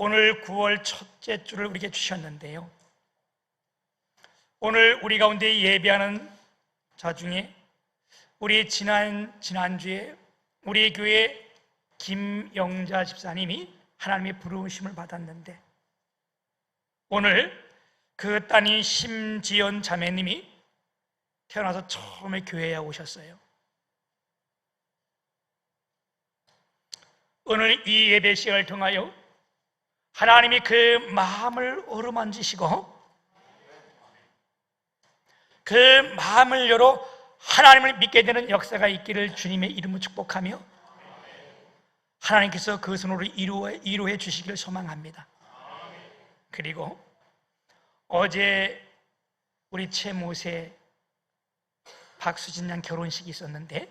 오늘 9월 첫째 주를 우리에게 주셨는데요, 오늘 우리 가운데 예배하는 자 중에 우리 지난주에 우리 교회 김영자 집사님이 하나님의 부르심을 받았는데, 오늘 그 딸인 심지연 자매님이 태어나서 처음에 교회에 오셨어요. 오늘 이 예배 시간을 통하여 하나님이 그 마음을 어루만지시고 그 마음을 열어 하나님을 믿게 되는 역사가 있기를 주님의 이름으로 축복하며, 하나님께서 그 손으로 이루해 주시기를 소망합니다. 그리고 어제 우리 최모세 박수진 양 결혼식이 있었는데,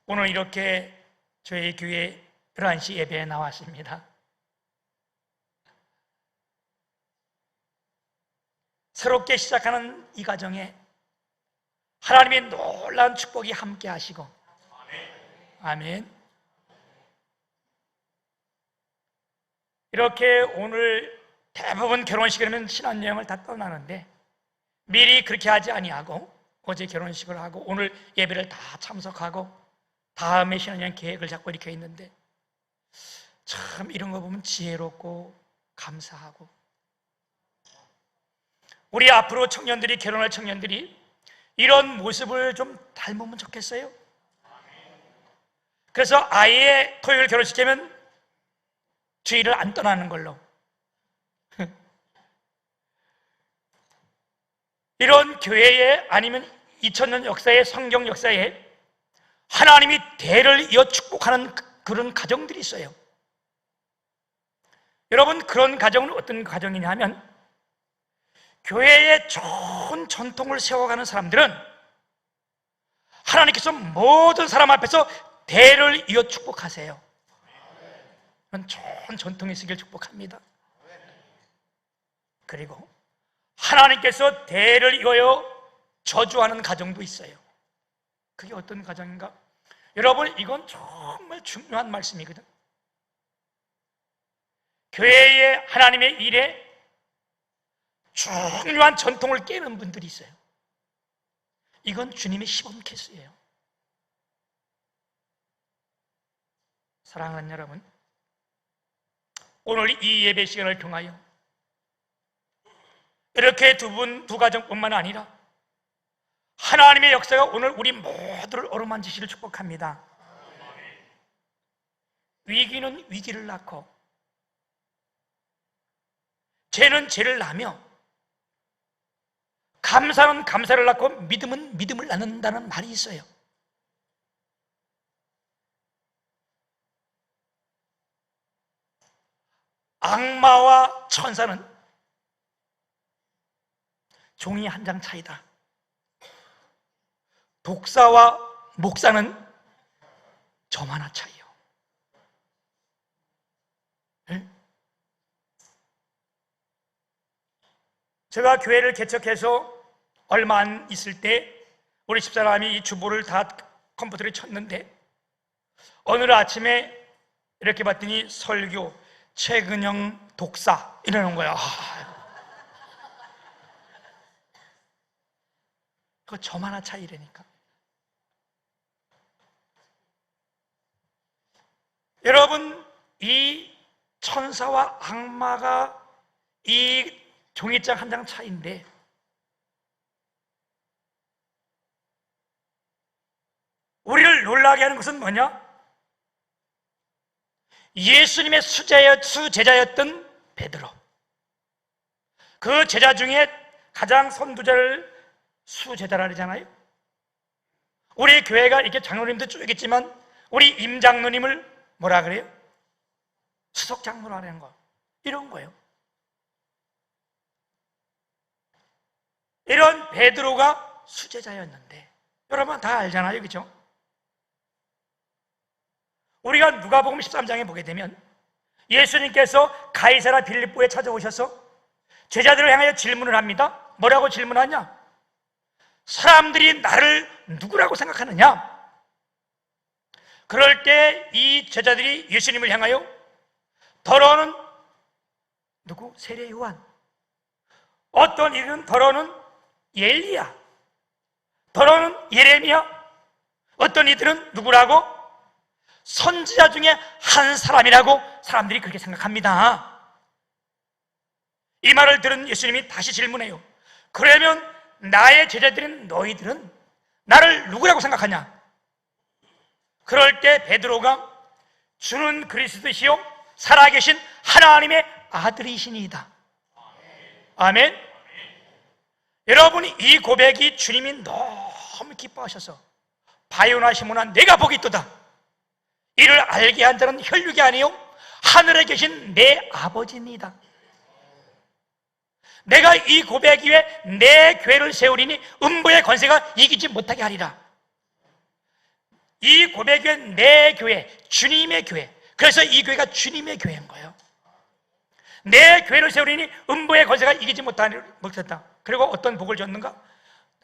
오늘 이렇게 저희 교회 11시 예배에 나왔습니다. 새롭게 시작하는 이 가정에 하나님의 놀라운 축복이 함께 하시고, 아멘. 이렇게 오늘 대부분 결혼식이라면 신혼여행을 다 떠나는데, 미리 그렇게 하지 아니하고 어제 결혼식을 하고 오늘 예배를 다 참석하고 다음에 신혼여행 계획을 잡고 이렇게 있는데, 참 이런 거 보면 지혜롭고 감사하고, 우리 앞으로 청년들이, 결혼할 청년들이 이런 모습을 좀 닮으면 좋겠어요. 그래서 아예 토요일 결혼식하면 주일을 안 떠나는 걸로, 이런 교회에, 아니면 2000년 역사에, 성경 역사에 하나님이 대를 이어 축복하는 그런 가정들이 있어요. 여러분, 그런 가정은 어떤 가정이냐 하면, 교회에 좋은 전통을 세워가는 사람들은 하나님께서 모든 사람 앞에서 대를 이어 축복하세요. 그런 좋은 전통이 있으길 축복합니다. 그리고 하나님께서 대를 이어요 저주하는 가정도 있어요. 그게 어떤 가정인가? 여러분, 이건 정말 중요한 말씀이거든. 교회의 하나님의 일에 중요한 전통을 깨는 분들이 있어요. 이건 주님의 시범 케이스예요. 사랑하는 여러분, 오늘 이 예배 시간을 통하여 이렇게 두 가정뿐만 아니라 하나님의 역사가 오늘 우리 모두를 어루만지시를 축복합니다. 위기는 위기를 낳고 죄는 죄를 낳으며 감사는 감사를 낳고 믿음은 믿음을 낳는다는 말이 있어요. 악마와 천사는 종이 한 장 차이다. 독사와 목사는 점 하나 차이요. 네? 제가 교회를 개척해서 얼마 안 있을 때 우리 집사람이 이 주보를 다 컴퓨터에 쳤는데, 어느 날 아침에 이렇게 봤더니 설교, 최근영 독사 이러는 거야. 그거 점 하나 차이라니까. 여러분, 이 천사와 악마가 이 종이장 한 장 차이인데, 우리를 놀라게 하는 것은 뭐냐? 예수님의 수제자였던 베드로, 그 제자 중에 가장 선두자를 수제자라 그러잖아요. 우리 교회가 이렇게 장로님도 쭉 있겠지만 우리 임장로님을 뭐라 그래요? 수석장로라는 거, 이런 거예요. 이런 베드로가 수제자였는데, 여러분 다 알잖아요, 그렇죠? 우리가 누가복음 13장에 보게 되면 예수님께서 가이사라 빌립보에 찾아오셔서 제자들을 향하여 질문을 합니다. 뭐라고 질문하냐? 사람들이 나를 누구라고 생각하느냐? 그럴 때 이 제자들이 예수님을 향하여 더러는 베드로, 세례 요한, 어떤 이들은 더러는 엘리야, 더러는 예레미야, 어떤 이들은 누구라고? 선지자 중에 한 사람이라고 사람들이 그렇게 생각합니다. 이 말을 들은 예수님이 다시 질문해요. 그러면 나의 제자들인 너희들은 나를 누구라고 생각하냐? 그럴 때 베드로가 주는 그리스도시요 살아계신 하나님의 아들이시니이다. 아멘. 여러분이 이 고백이 주님이 너무 기뻐하셔서 바요나 시몬아 내가 복이 있도다, 이를 알게 한 자는 혈육이 아니요 하늘에 계신 내 아버지입니다. 내가 이 고백 위에 내 교회를 세우리니 음부의 권세가 이기지 못하게 하리라. 이 고백 위에 내 교회, 주님의 교회, 그래서 이 교회가 주님의 교회인 거예요. 내 교회를 세우리니 음부의 권세가 이기지 못했다. 그리고 어떤 복을 줬는가?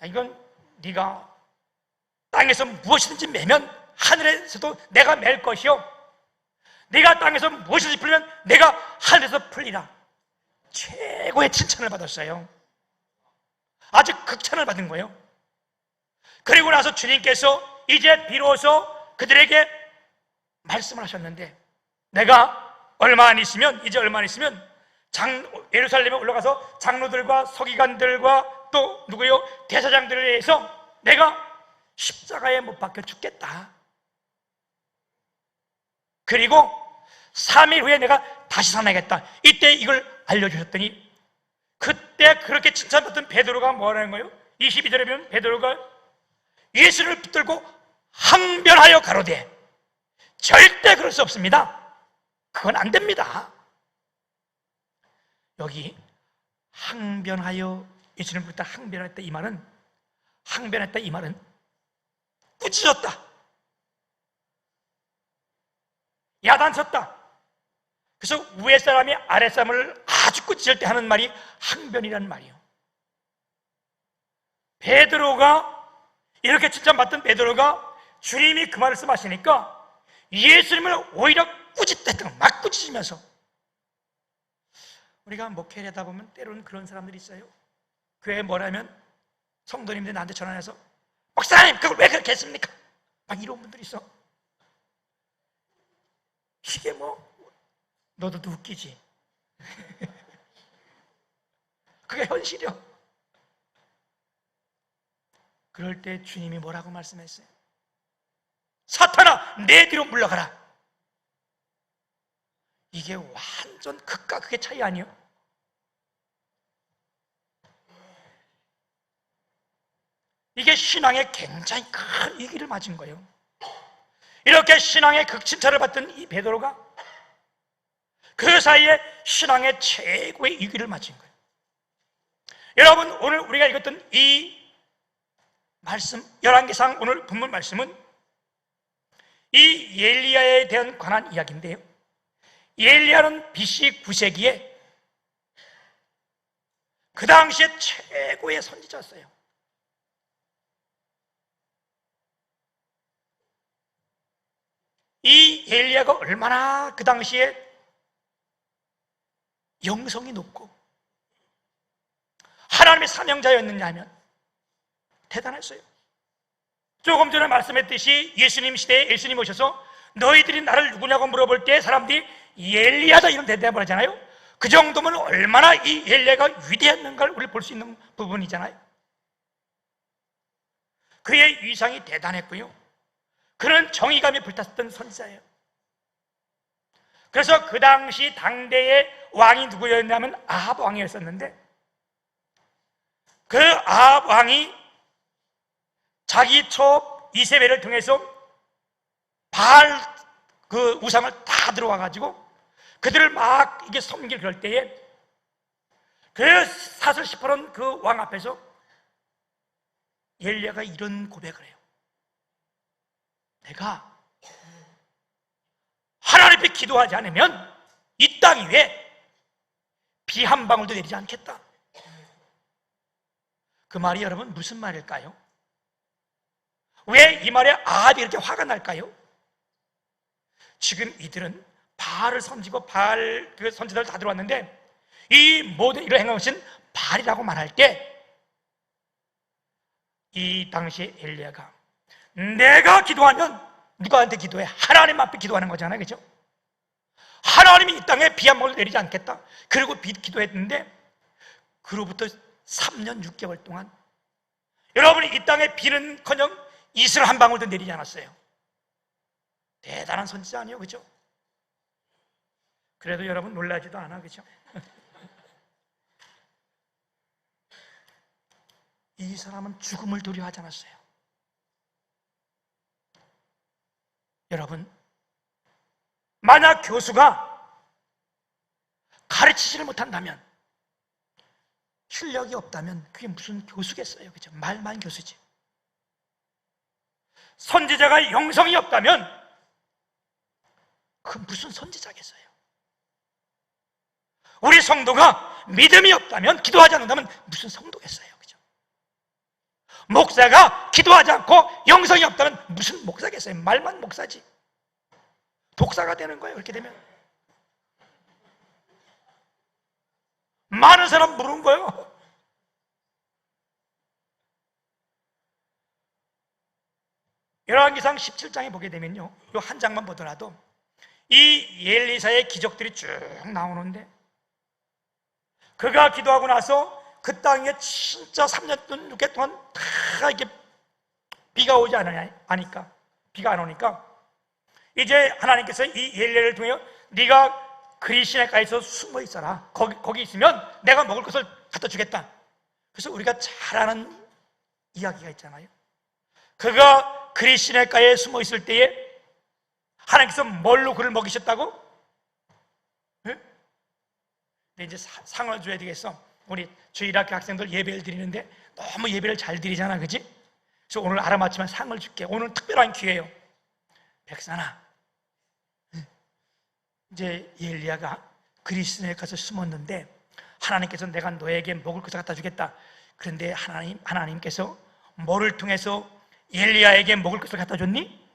이건 네가 땅에서 무엇이든지 매면 하늘에서도 내가 맬 것이요, 네가 땅에서 무엇이든지 풀면 내가 하늘에서 풀리라. 최고의 칭찬을 받았어요. 아주 극찬을 받은 거예요. 그리고 나서 주님께서 이제 비로소 그들에게 말씀을 하셨는데, 내가 얼마 안 있으면, 이제 얼마 안 있으면 예루살렘에 올라가서 장로들과 서기관들과 또 누구요? 대사장들에 의해서 내가 십자가에 못 박혀 죽겠다. 그리고 3일 후에 내가 다시 살아나겠다. 이때 이걸 알려주셨더니, 그때 그렇게 칭찬받던 베드로가 뭐라는 거예요? 22절에 보면 베드로가 예수를 붙들고 항변하여 가로되, 절대 그럴 수 없습니다. 그건 안 됩니다. 여기 항변하여 예수를 붙들고 항변했다, 이 말은, 항변했다 이 말은 꾸짖었다, 야단쳤다. 그래서 위에 사람이 아래 사람을 아주 꾸짖을 때 하는 말이 항변이라는 말이에요. 베드로가 이렇게 칭찬받던 베드로가 주님이 그 말씀하시니까 예수님을 오히려 꾸짖댔던, 막 꾸짖으면서, 우리가 목회를 하다 보면 때로는 그런 사람들이 있어요. 교회에 뭐라면 성도님들이 나한테 전화해서 목사님 그걸 왜 그렇게 했습니까? 막 이런 분들이 있어. 이게 뭐 너도 웃기지. 그게 현실이요. 그럴 때 주님이 뭐라고 말씀했어요? 사탄아 내 뒤로 물러가라. 이게 완전 극과 극의 차이 아니에요? 이게 신앙에 굉장히 큰 위기를 맞은 거예요. 이렇게 신앙의 극침차를 받던 이 베드로가 그 사이에 신앙의 최고의 위기를 맞은 거예요. 여러분, 오늘 우리가 읽었던 이 말씀, 열왕기상 오늘 본문 말씀은 이 엘리야에 대한 관한 이야기인데요, 엘리야는 BC 9세기에 그 당시에 최고의 선지자였어요. 이 엘리야가 얼마나 그 당시에 영성이 높고 하나님의 사명자였느냐 하면 대단했어요. 조금 전에 말씀했듯이 예수님 시대에 예수님 오셔서 너희들이 나를 누구냐고 물어볼 때 사람들이 엘리야다 이런 대답을 하잖아요. 그 정도면 얼마나 이 엘리야가 위대했는가를 우리 볼 수 있는 부분이잖아요. 그의 위상이 대단했고요, 그는 정의감이 불탔던 선지자예요. 그래서 그 당시 당대의 왕이 누구였냐면 아합 왕이었었는데, 그 아합 왕이 자기 첩 이세벨을 통해서 바알 그 우상을 다 들어와가지고 그들을 막 이게 섬기를 그럴 때에 그 사슬 시퍼런 그 왕 앞에서 엘리야가 이런 고백을 해요. 내가 하나님 앞에 기도하지 않으면 이 땅 위에 비 한 방울도 내리지 않겠다. 그 말이 여러분 무슨 말일까요? 왜 이 말에 아합이 이렇게 화가 날까요? 지금 이들은 바알을 섬기고 바알 그 선지자들 다 들어왔는데 이 모든 일을 행하신 바알이라고 말할 때, 이 당시에 엘리야가 내가 기도하면 누구한테 기도해? 하나님 앞에 기도하는 거잖아요, 그죠? 하나님이 이 땅에 비 한 방울 내리지 않겠다. 그리고 기도했는데, 그로부터 3년 6개월 동안 여러분이 이 땅에 비는커녕 이슬 한 방울도 내리지 않았어요. 대단한 선지자 아니에요, 그죠? 그래도 여러분 놀라지도 않아, 그죠? 이 사람은 죽음을 두려워하지 않았어요. 여러분, 만약 교수가 가르치지를 못한다면, 실력이 없다면 그게 무슨 교수겠어요, 그죠? 말만 교수지. 선지자가 영성이 없다면 그 무슨 선지자겠어요? 우리 성도가 믿음이 없다면, 기도하지 않는다면 무슨 성도겠어요, 그죠? 목사가 기도하지 않고 영성이 없다면 무슨 목사겠어요? 말만 목사지. 독사가 되는 거예요, 그렇게 되면. 많은 사람 모르는 거예요. 열왕기상 17장에 보게 되면요, 이 한 장만 보더라도 이 엘리사의 기적들이 쭉 나오는데, 그가 기도하고 나서 그 땅에 진짜 3년 6개월 동안 다 이렇게 비가 오지 않으니까, 비가 안 오니까 이제 하나님께서 이 엘리야를 통해 네가 그리시네가에서 숨어 있어라. 거기 있으면 내가 먹을 것을 갖다 주겠다. 그래서 우리가 잘 아는 이야기가 있잖아요. 그가 그리시네가에 숨어 있을 때에 하나님께서 뭘로 그를 먹이셨다고? 네? 근데 이제 상을 줘야 되겠어. 우리 주일학교 학생들 예배를 드리는데 너무 예배를 잘 드리잖아, 그지? 그래서 오늘 알아맞히면 상을 줄게. 오늘 특별한 기회예요. 백산아, 이제 엘리야가 그리스도에 가서 숨었는데 하나님께서 내가 너에게 먹을 것을 갖다 주겠다. 그런데 하나님께서 뭐를 통해서 엘리야에게 먹을 것을 갖다 줬니?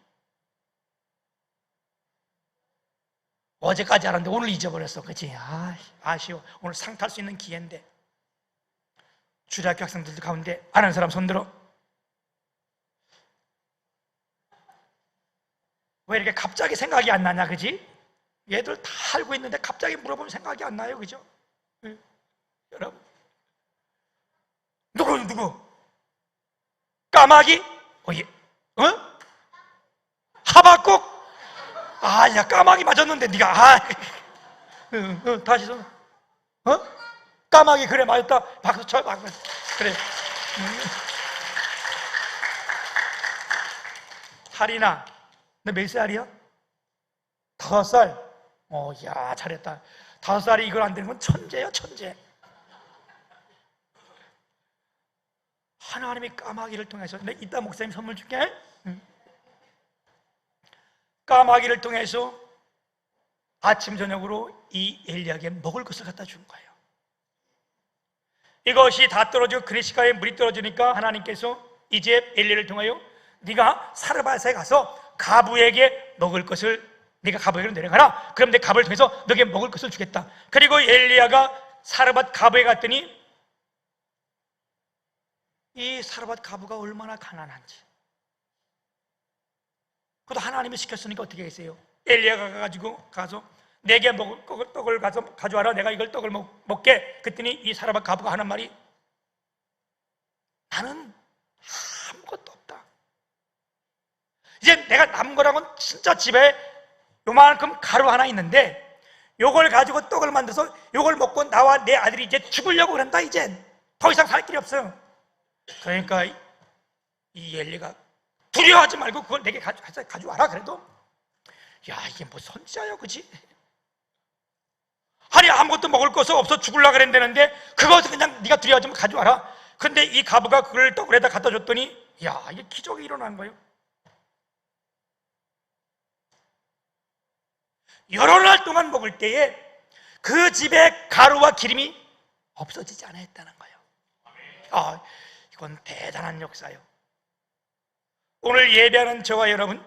어제까지 알았는데 오늘 잊어버렸어, 그치? 아쉬워. 오늘 상 탈 수 있는 기회인데. 주일학교 학생들 가운데 아는 사람 손들어. 왜 이렇게 갑자기 생각이 안 나냐, 그지? 얘들 다 알고 있는데 갑자기 물어보면 생각이 안 나요, 그죠? 여러분, 누구? 까마귀? 하박국? 야, 까마귀 맞았는데 네가 다시 손. 까마귀, 그래, 맞았다. 박수 쳐. 그래. 살이나, 너 몇 살이야? 5살. 야, 잘했다. 5살이 이걸 안 되는 건 천재야, 천재. 하나님이 까마귀를 통해서, 내가 이따 목사님 선물 줄게. 까마귀를 통해서 아침 저녁으로 이 엘리야에게 먹을 것을 갖다 준 거예요. 이것이 다 떨어지고 그리시가에 물이 떨어지니까 하나님께서 이제 엘리야를 통하여 네가 사르밧에 가서 가부에게 먹을 것을, 네가 가부에게로 내려가라. 그럼 내 가부를 통해서 너에게 먹을 것을 주겠다. 그리고 엘리야가 사르밧 가부에 갔더니 이 사르밧 가부가 얼마나 가난한지, 그것도 하나님이 시켰으니까 어떻게 하겠어요? 엘리야가 가서 내게 먹을 떡을 가서 가져와라. 내가 이걸 떡을 먹게. 그랬더니 이 사르밧 가부가 하는 말이, 나는 아무것도 없다. 이제 내가 남은 거라고는 진짜 집에 요만큼 가루 하나 있는데 요걸 가지고 떡을 만들어서 요걸 먹고 나와 내 아들이 이제 죽으려고 그런다. 이제 더 이상 살 길이 없어요. 그러니까 이 엘리가 두려워하지 말고 그걸 내게 가져와라. 그래도 야, 이게 뭐 선지자야, 그치? 아니, 아무것도 먹을 것이 없어 죽으려고 그랬는데 그것을 그냥 네가 두려워하지 말고 가져와라. 근데 이 가부가 그걸 떡을에다 갖다 줬더니 야, 이게 기적이 일어난 거예요. 여러 날 동안 먹을 때에 그 집에 가루와 기름이 없어지지 않았다는 거예요. 이건 대단한 역사예요. 오늘 예배하는 저와 여러분,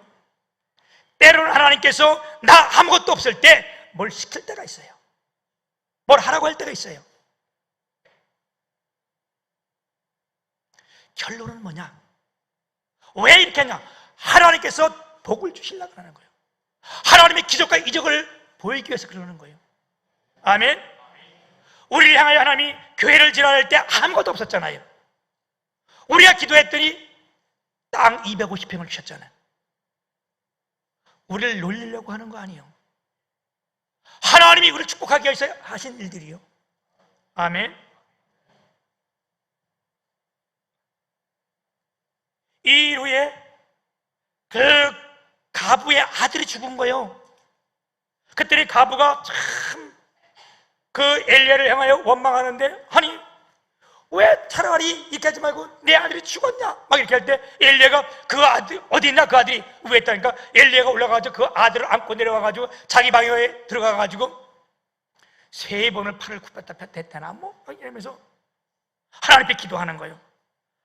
때로는 하나님께서 나 아무것도 없을 때 뭘 시킬 때가 있어요. 뭘 하라고 할 때가 있어요. 결론은 뭐냐? 왜 이렇게 하냐? 하나님께서 복을 주시려고 하는 거예요. 하나님의 기적과 이적을 보이기 위해서 그러는 거예요. 아멘. 우리를 향하여 하나님이 교회를 지나갈 때 아무것도 없었잖아요. 우리가 기도했더니 땅 250평을 주셨잖아요. 우리를 놀리려고 하는 거 아니에요. 하나님이 우리를 축복하기 위해서 하신 일들이요. 아멘. 이 일 후에 그 가부의 아들이 죽은 거예요. 그때 가부가 참 그 엘리야를 향하여 원망하는데, 아니 왜 차라리 이렇게 하지 말고 내 아들이 죽었냐 막 이렇게 할 때 엘리야가 그 아들 어디 있나, 그 아들이 왜 했다니까. 엘리야가 올라가가지고 그 아들을 안고 내려와가지고 자기 방에 들어가가지고 3번을 팔을 굽혔다 폈다 했다나 뭐 이러면서 하나님께 기도하는 거예요.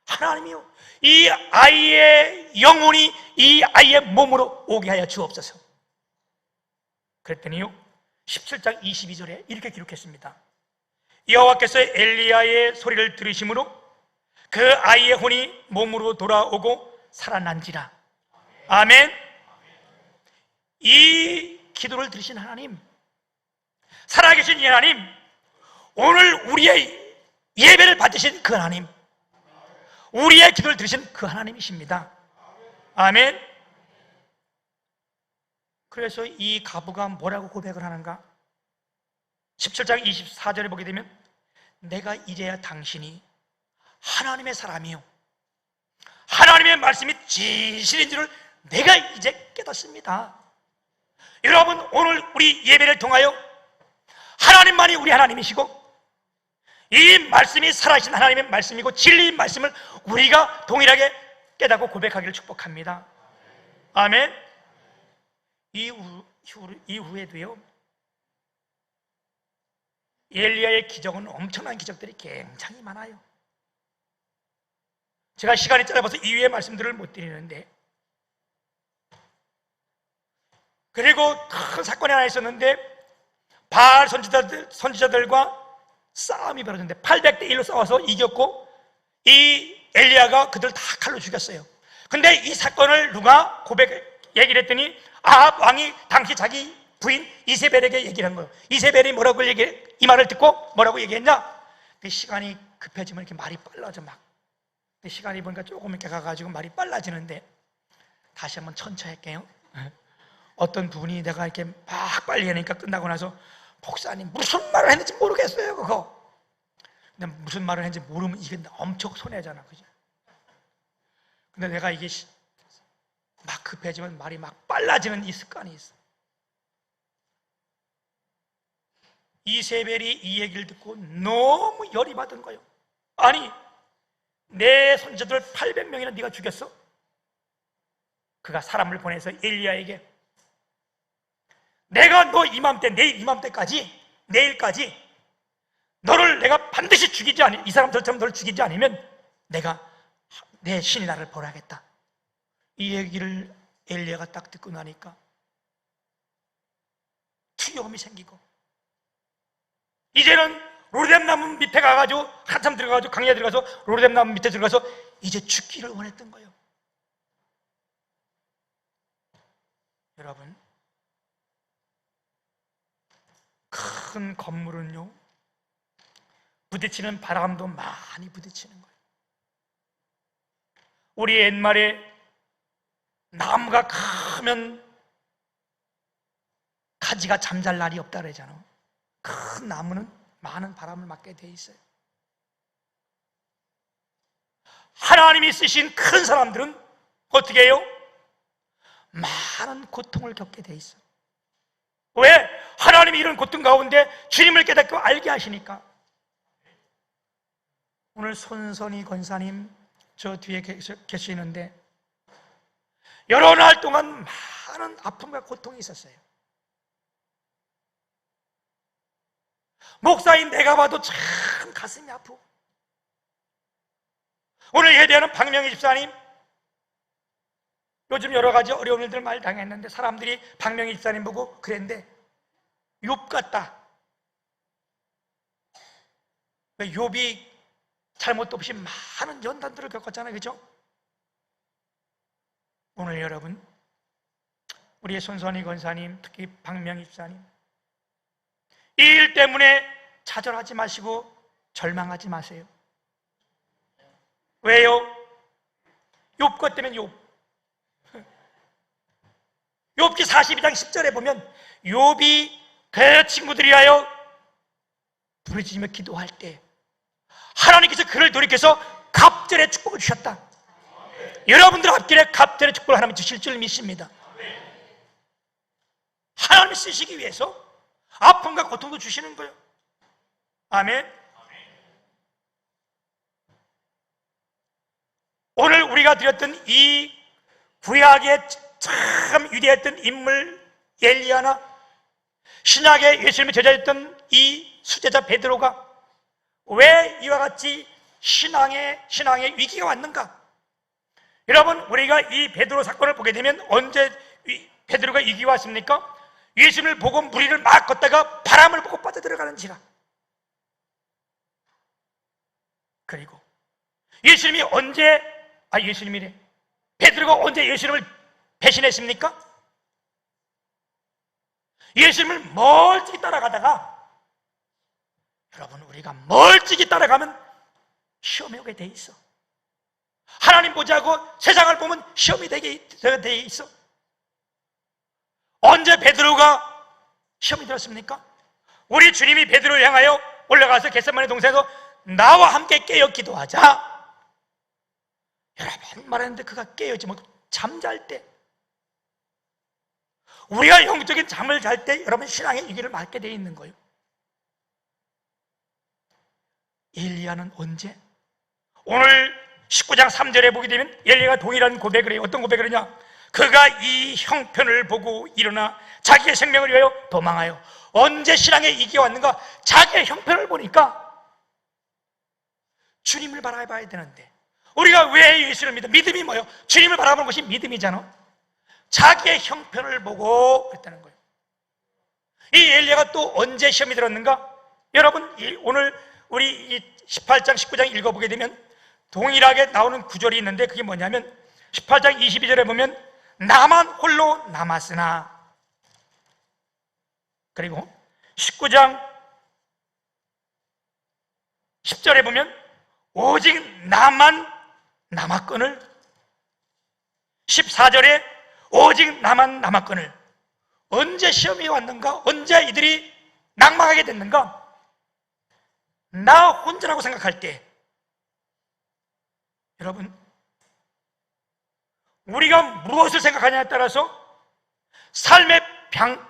하나님이요, 이 아이의 영혼이 이 아이의 몸으로 오게 하여 주옵소서. 그랬더니요 17장 22절에 이렇게 기록했습니다. 여호와께서 엘리야의 소리를 들으심으로 그 아이의 혼이 몸으로 돌아오고 살아난지라. 아멘. 이 기도를 들으신 하나님, 살아계신 이 하나님, 오늘 우리의 예배를 받으신 그 하나님, 우리의 기도를 들으신 그 하나님이십니다. 아멘. 그래서 이 가부가 뭐라고 고백을 하는가? 17장 24절에 보게 되면, 내가 이제야 당신이 하나님의 사람이요 하나님의 말씀이 진실인 줄을 내가 이제 깨닫습니다. 여러분, 오늘 우리 예배를 통하여 하나님만이 우리 하나님이시고 이 말씀이 살아계신 하나님의 말씀이고 진리인 말씀을 우리가 동일하게 깨닫고 고백하기를 축복합니다. 아멘. 이후에도요 엘리야의 기적은 엄청난 기적들이 굉장히 많아요. 제가 시간이 짧아서 이후의 말씀들을 못 드리는데, 그리고 큰 사건이 하나 있었는데 바알 선지자들과 싸움이 벌어졌는데 800대 1로 싸워서 이겼고 이 엘리야가 그들 다 칼로 죽였어요. 근데 이 사건을 누가 얘기를 했더니 아합 왕이 당시 자기 부인 이세벨에게 얘기를 한 거예요. 이세벨이 뭐라고 이 말을 듣고 뭐라고 얘기했냐? 시간이 급해지면 이렇게 말이 빨라져 막. 시간이 보니까 조금 이렇게 가가지고 말이 빨라지는데, 다시 한번 천천히 할게요. 어떤 분이 내가 이렇게 막 빨리 하니까 끝나고 나서, 목사님 무슨 말을 했는지 모르겠어요 그거. 근데 무슨 말을 했는지 모르면 이게 엄청 손해잖아, 그죠? 근데 내가 이게 막 급해지면 말이 막 빨라지는 이 습관이 있어. 이세벨이 이 얘기를 듣고 너무 열이 받은 거예요. 아니, 내 손자들 800명이나 네가 죽였어? 그가 사람을 보내서 엘리야에게, 내가 너 이맘때, 내일 이맘때까지, 내일까지 너를 내가 반드시 죽이지 않으면, 이 사람들처럼 너를 죽이지 않으면 내가 내 신이 나를 벌하겠다. 이 얘기를 엘리야가 딱 듣고 나니까 두려움이 생기고, 이제는 로뎀 나무 밑에 가가지고 한참 들어가가지고 강야에 들어가서 로뎀 나무 밑에 들어가서 이제 죽기를 원했던 거예요. 여러분, 큰 건물은요 부딪히는 바람도 많이 부딪히는 거예요. 우리 옛말에 나무가 크면 가지가 잠잘 날이 없다 그러잖아. 큰 나무는 많은 바람을 맞게 돼 있어요. 하나님이 쓰신 큰 사람들은 어떻게 해요? 많은 고통을 겪게 돼 있어. 왜? 하나님이 이런 고통 가운데 주님을 깨닫고 알게 하시니까. 오늘 손선희 권사님 저 뒤에 계시는데 여러 날 동안 많은 아픔과 고통이 있었어요. 목사인 내가 봐도 참 가슴이 아프고, 오늘 예배하는 박명희 집사님, 요즘 여러 가지 어려운 일들 많이 당했는데 사람들이 박명희 집사님 보고 그랬는데 욥 같다. 욥이 잘못도 없이 많은 연단들을 겪었잖아요, 그죠? 오늘 여러분, 우리의 손선희 권사님, 특히 박명희 집사님, 이 일 때문에 좌절하지 마시고 절망하지 마세요. 왜요? 욥 것 때문에 욥기 42장 10절에 보면 욥이 그 친구들이하여 부르짖으며 기도할 때 하나님께서 그를 돌이켜서 갑절의 축복을 주셨다. 여러분들 앞길에 갑절의 축복을 하나님 주실 줄 믿습니다. 하나님을 쓰시기 위해서 아픔과 고통도 주시는 거예요. 아멘. 오늘 우리가 드렸던 이 구약의 참 위대했던 인물 엘리야나 신약의 예수님의 제자였던 이 수제자 베드로가 왜 이와 같이 신앙의 위기가 왔는가? 여러분, 우리가 이 베드로 사건을 보게 되면 언제 베드로가 위기가 왔습니까? 예수님을 보고 무리를 막 걷다가 바람을 보고 빠져들어가는지라. 그리고 베드로가 언제 예수님을 배신했습니까? 예수님을 멀찍이 따라가다가, 여러분, 우리가 멀찍이 따라가면 시험에 오게 돼 있어. 하나님 보자고 세상을 보면 시험이 되게 돼 있어. 언제 베드로가 시험이 들었습니까? 우리 주님이 베드로를 향하여 올라가서 겟세마네 동산에서 나와 함께 깨어 기도하자, 여러 번 말했는데 그가 깨어있지 못하고 잠잘 때, 우리가 영적인 잠을 잘 때 여러분 신앙의 위기를 맞게 되어 있는 거예요. 엘리야는 언제? 오늘 19장 3절에 보게 되면 엘리야가 동일한 고백을 해요. 어떤 고백을 하냐? 그가 이 형편을 보고 일어나 자기의 생명을 위하여 도망하여. 언제 신앙의 위기가 왔는가? 자기의 형편을 보니까 주님을 바라봐야 되는데, 우리가 왜 예수를 믿어? 믿음이 뭐예요? 주님을 바라보는 것이 믿음이잖아. 자기의 형편을 보고 그랬다는 거예요. 이 엘리야가 또 언제 시험이 들었는가? 여러분, 오늘 우리 이 18장 19장 읽어보게 되면 동일하게 나오는 구절이 있는데, 그게 뭐냐면 18장 22절에 보면 나만 홀로 남았으나, 그리고 19장 10절에 보면 오직 나만 남았거늘, 14절에 오직 나만 남았거늘. 언제 시험이 왔는가? 언제 이들이 낙망하게 됐는가? 나 혼자라고 생각할 때, 여러분, 우리가 무엇을 생각하냐에 따라서 삶의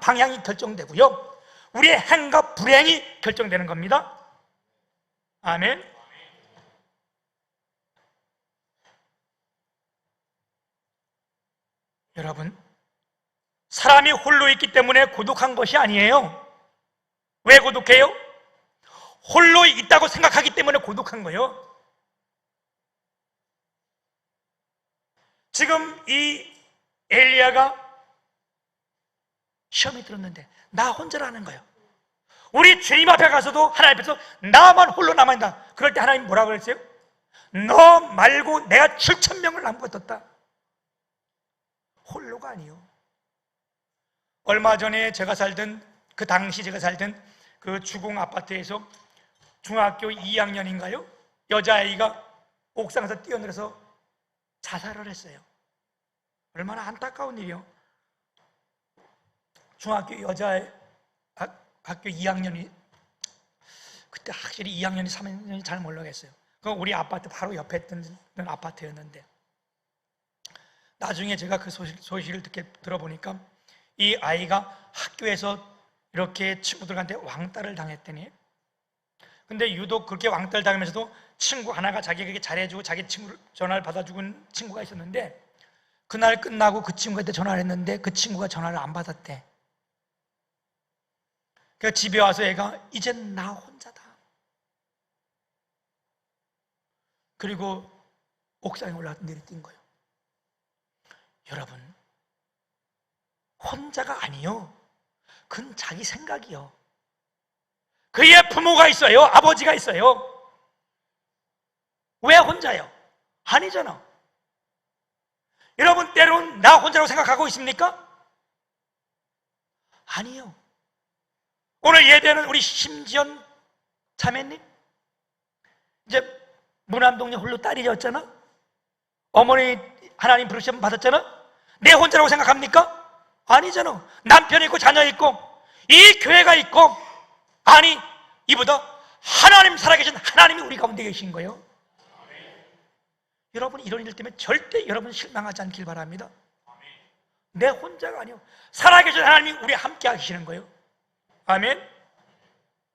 방향이 결정되고요, 우리의 행과 불행이 결정되는 겁니다. 아멘. 여러분, 사람이 홀로 있기 때문에 고독한 것이 아니에요. 왜 고독해요? 홀로 있다고 생각하기 때문에 고독한 거예요. 지금 이 엘리야가 시험이 들었는데 나 혼자라는 거예요. 우리 주님 앞에 가서도 하나님 앞에서 나만 홀로 남아있다. 그럴 때 하나님 뭐라고 그랬어요? 너 말고 내가 7,000명을 남겨뒀다. 홀로가 아니요. 얼마 전에 그 당시 제가 살던 그 주공 아파트에서 중학교 2학년인가요? 여자아이가 옥상에서 뛰어내려서 자살을 했어요. 얼마나 안타까운 일이요. 중학교 학교 2학년이, 그때 확실히 2학년이 3학년이 잘 모르겠어요. 그 우리 아파트 바로 옆에 있던 아파트였는데, 나중에 제가 그 소식을 들어보니까 이 아이가 학교에서 이렇게 친구들한테 왕따를 당했더니, 근데 유독 그렇게 왕따를 당하면서도 친구 하나가 자기에게 잘해주고 자기 친구 전화를 받아주는 친구가 있었는데, 그날 끝나고 그 친구한테 전화를 했는데 그 친구가 전화를 안 받았대. 그래서 집에 와서 애가 이젠 나 혼자다. 그리고 옥상에 올라가서 내리뛴 거예요. 여러분, 혼자가 아니요, 그건 자기 생각이요. 그의 부모가 있어요. 아버지가 있어요. 왜 혼자요? 아니잖아. 여러분, 때로는 나 혼자라고 생각하고 있습니까? 아니요. 오늘 예배는 우리 심지연 자매님, 이제 무남동네 홀로 딸이 졌잖아. 어머니 하나님 부르시면 받았잖아. 내 혼자라고 생각합니까? 아니잖아. 남편이 있고 자녀 있고 이 교회가 있고, 아니 이보다 하나님 살아계신 하나님이 우리 가운데 계신 거예요. 여러분, 이런 일 때문에 절대 여러분 실망하지 않길 바랍니다. 내 혼자가 아니요, 살아계신 하나님이 우리 함께 하시는 거예요. 아멘.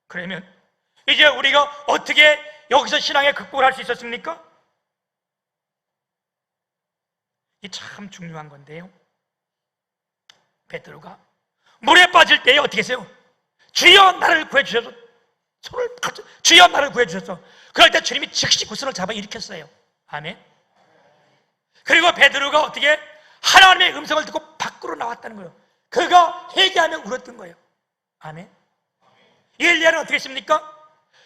그러면 이제 우리가 어떻게 여기서 신앙의 극복을 할 수 있었습니까? 이 참 중요한 건데요. 베드로가 물에 빠질 때에 어떻게 했어요? 주여 나를 구해주셔서, 손을 주여 나를 구해주셔서, 그럴 때 주님이 즉시 그 손을 잡아 일으켰어요. 아멘. 그리고 베드로가 어떻게 하나님의 음성을 듣고 밖으로 나왔다는 거예요. 그가 회개하며 울었던 거예요. 아멘. 엘리야는 어떻게 했습니까?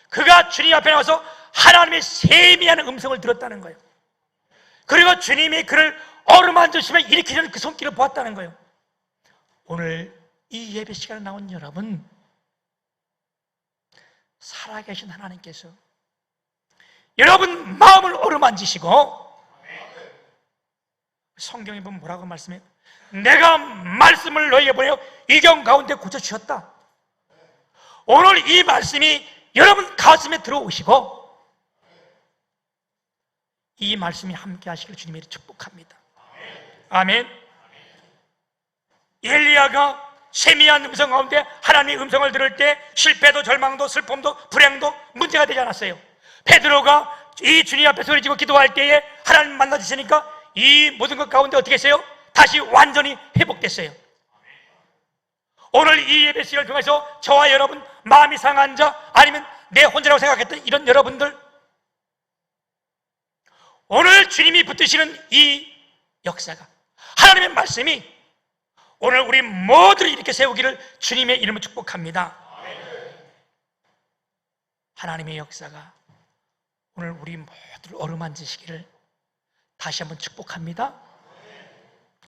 그가 주님 앞에 나와서 하나님의 세미한 음성을 들었다는 거예요. 그리고 주님이 그를 어루만지시며 일으키는 그 손길을 보았다는 거예요. 오늘 이 예배 시간에 나온 여러분, 살아계신 하나님께서 여러분 마음을 어루만지시고, 성경에 보면 뭐라고 말씀해요? 내가 말씀을 너희에게 보내어 이경 가운데 고쳐주셨다. 오늘 이 말씀이 여러분 가슴에 들어오시고 이 말씀이 함께 하시길 주님이 축복합니다. 아멘. 엘리야가 세미한 음성 가운데 하나님의 음성을 들을 때 실패도 절망도 슬픔도 불행도 문제가 되지 않았어요. 베드로가 이 주님 앞에 소리지고 기도할 때에 하나님 만나주시니까 이 모든 것 가운데 어떻게 했어요? 다시 완전히 회복됐어요. 오늘 이 예배 시간을 통해서 저와 여러분, 마음이 상한 자, 아니면 내 혼자라고 생각했던 이런 여러분들, 오늘 주님이 붙드시는 이 역사가, 하나님의 말씀이 오늘 우리 모두를 이렇게 세우기를 주님의 이름으로 축복합니다. 하나님의 역사가 오늘 우리 모두를 어루만지시기를 다시 한번 축복합니다.